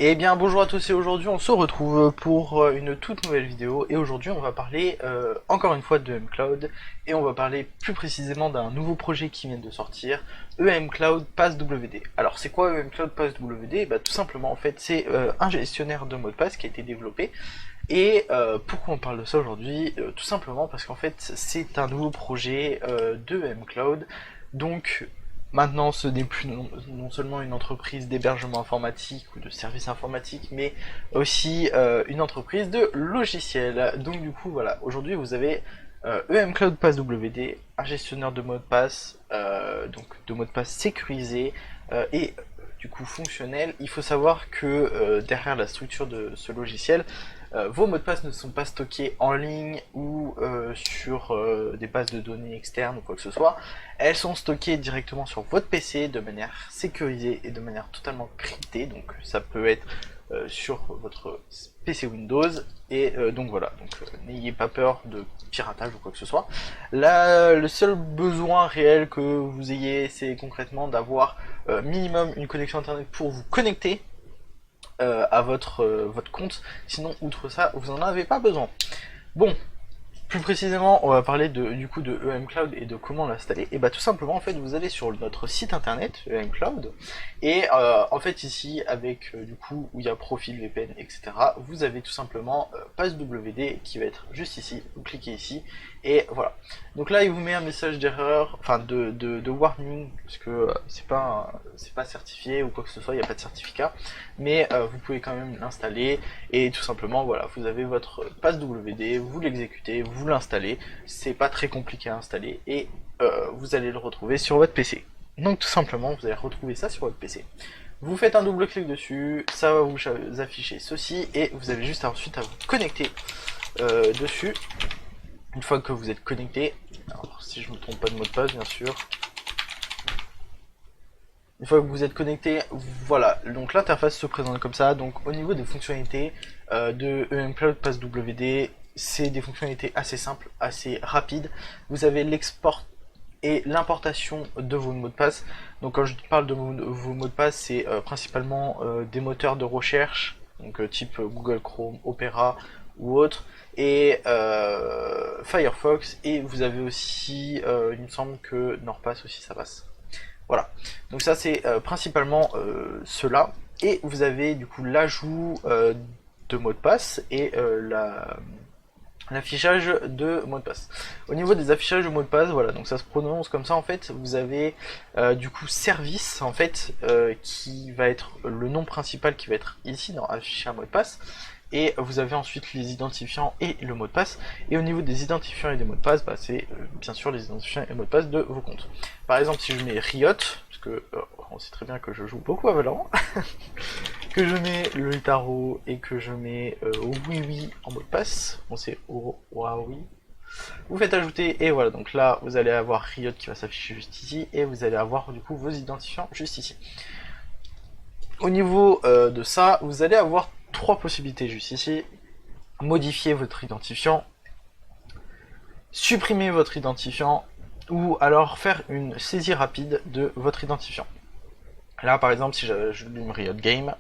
Eh bien bonjour à tous et aujourd'hui on se retrouve pour une toute nouvelle vidéo et aujourd'hui on va parler encore une fois de mCloud et on va parler plus précisément d'un nouveau projet qui vient de sortir, mCloud PassWD. Alors c'est quoi mCloud PassWD? Bah tout simplement en fait c'est un gestionnaire de mots de passe qui a été développé et pourquoi on parle de ça aujourd'hui? Tout simplement parce qu'en fait c'est un nouveau projet de mCloud, donc maintenant ce n'est plus non seulement une entreprise d'hébergement informatique ou de services informatiques, mais aussi une entreprise de logiciels. Donc du coup voilà, aujourd'hui vous avez EM Cloud PassWD, un gestionnaire de mots de passe, donc de mots de passe sécurisés et du coup fonctionnel. Il faut savoir que derrière la structure de ce logiciel, vos mots de passe ne sont pas stockés en ligne ou sur des bases de données externes ou quoi que ce soit. Elles sont stockées directement sur votre PC de manière sécurisée et de manière totalement cryptée. Donc ça peut être sur votre PC Windows. Et donc voilà, donc n'ayez pas peur de piratage ou quoi que ce soit. Là, le seul besoin réel que vous ayez, c'est concrètement d'avoir minimum une connexion internet pour vous connecter à votre compte. Sinon, outre ça, vous n'en avez pas besoin. Bon, plus précisément, on va parler du coup de EM Cloud et de comment l'installer. Et bah tout simplement, en fait, vous allez sur notre site internet EM Cloud et en fait ici avec du coup où il y a profil VPN etc. Vous avez tout simplement PassWD qui va être juste ici. Vous cliquez ici et voilà. Donc là, il vous met un message d'erreur, enfin de warning parce que c'est pas certifié ou quoi que ce soit. Il n'y a pas de certificat, mais vous pouvez quand même l'installer et tout simplement voilà, vous avez votre PassWD, vous l'exécutez, vous l'installez, c'est pas très compliqué à installer et vous allez le retrouver sur votre PC. Donc tout simplement, vous allez retrouver ça sur votre PC. Vous faites un double clic dessus, ça va vous afficher ceci et vous avez juste ensuite à vous connecter dessus. Une fois que vous êtes connecté, alors si je me trompe pas de mot de passe bien sûr. Une fois que vous êtes connecté, voilà, donc l'interface se présente comme ça. Donc au niveau des fonctionnalités de EM Cloud PassWD, c'est des fonctionnalités assez simples, assez rapides. Vous avez l'export et l'importation de vos mots de passe. Donc quand je parle de vos mots de passe, c'est principalement des moteurs de recherche, donc type Google Chrome, Opera ou autre, et Firefox, et vous avez aussi, il me semble que NordPass aussi ça passe. Voilà, donc ça c'est principalement cela, et vous avez du coup l'ajout de mots de passe et l'affichage de mots de passe. Au niveau des affichages de mots de passe, voilà, donc ça se prononce comme ça en fait, vous avez du coup service en fait qui va être le nom principal qui va être ici dans afficher un mot de passe, et vous avez ensuite les identifiants et le mot de passe, et au niveau des identifiants et des mots de passe, bah, c'est bien sûr les identifiants et les mots de passe de vos comptes. Par exemple si je mets Riot, parce que on sait très bien que je joue beaucoup à Valorant, que je mets le tarot et que je mets oui en mot de passe, bon c'est oui, vous faites ajouter et voilà, donc là vous allez avoir Riot qui va s'afficher juste ici et vous allez avoir du coup vos identifiants juste ici. Au niveau de ça, vous allez avoir trois possibilités juste ici: modifier votre identifiant, supprimer votre identifiant, ou alors faire une saisie rapide de votre identifiant. Là par exemple si j'allume Riot Game,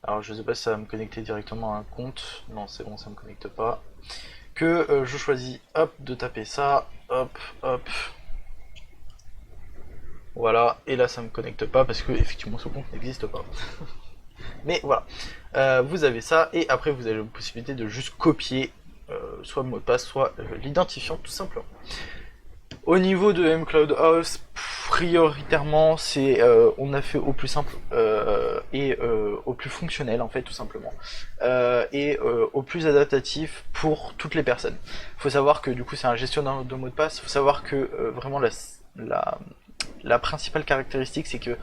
alors je sais pas si ça va me connecter directement à un compte, non c'est bon ça me connecte pas, que je choisis hop de taper ça, hop hop, voilà, et là ça me connecte pas parce que effectivement ce compte n'existe pas. Mais voilà, vous avez ça, et après vous avez la possibilité de juste copier soit le mot de passe, soit l'identifiant tout simplement. Au niveau de mCloud House, prioritairement, c'est on a fait au plus simple et au plus fonctionnel en fait tout simplement, et au plus adaptatif pour toutes les personnes. Il faut savoir que du coup c'est un gestionnaire de mots de passe. Il faut savoir que vraiment la principale caractéristique, c'est que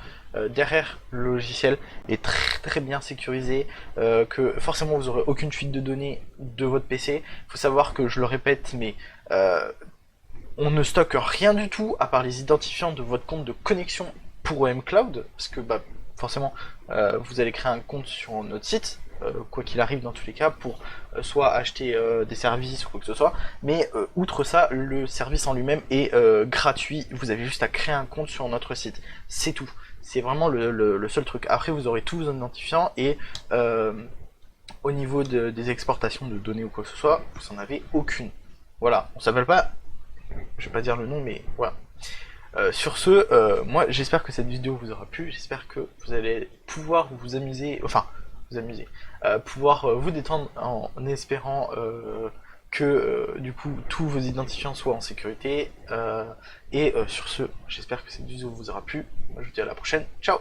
derrière le logiciel est très bien sécurisé, que forcément vous aurez aucune fuite de données de votre PC. Il faut savoir que, je le répète, mais on ne stocke rien du tout à part les identifiants de votre compte de connexion pour mCloud, parce que bah, forcément vous allez créer un compte sur notre site, quoi qu'il arrive dans tous les cas, pour soit acheter des services ou quoi que ce soit, mais outre ça, le service en lui-même est gratuit, vous avez juste à créer un compte sur notre site, c'est tout. C'est vraiment le seul truc. Après, vous aurez tous vos identifiants et au niveau des exportations de données ou quoi que ce soit, vous n'en avez aucune. Voilà, on s'appelle pas, je vais pas dire le nom, mais voilà. Sur ce, moi j'espère que cette vidéo vous aura plu, j'espère que vous allez pouvoir vous amuser, enfin, vous amuser, pouvoir vous détendre en espérant que du coup tous vos identifiants soient en sécurité. Et sur ce, j'espère que cette vidéo vous aura plu. Moi je vous dis à la prochaine, ciao!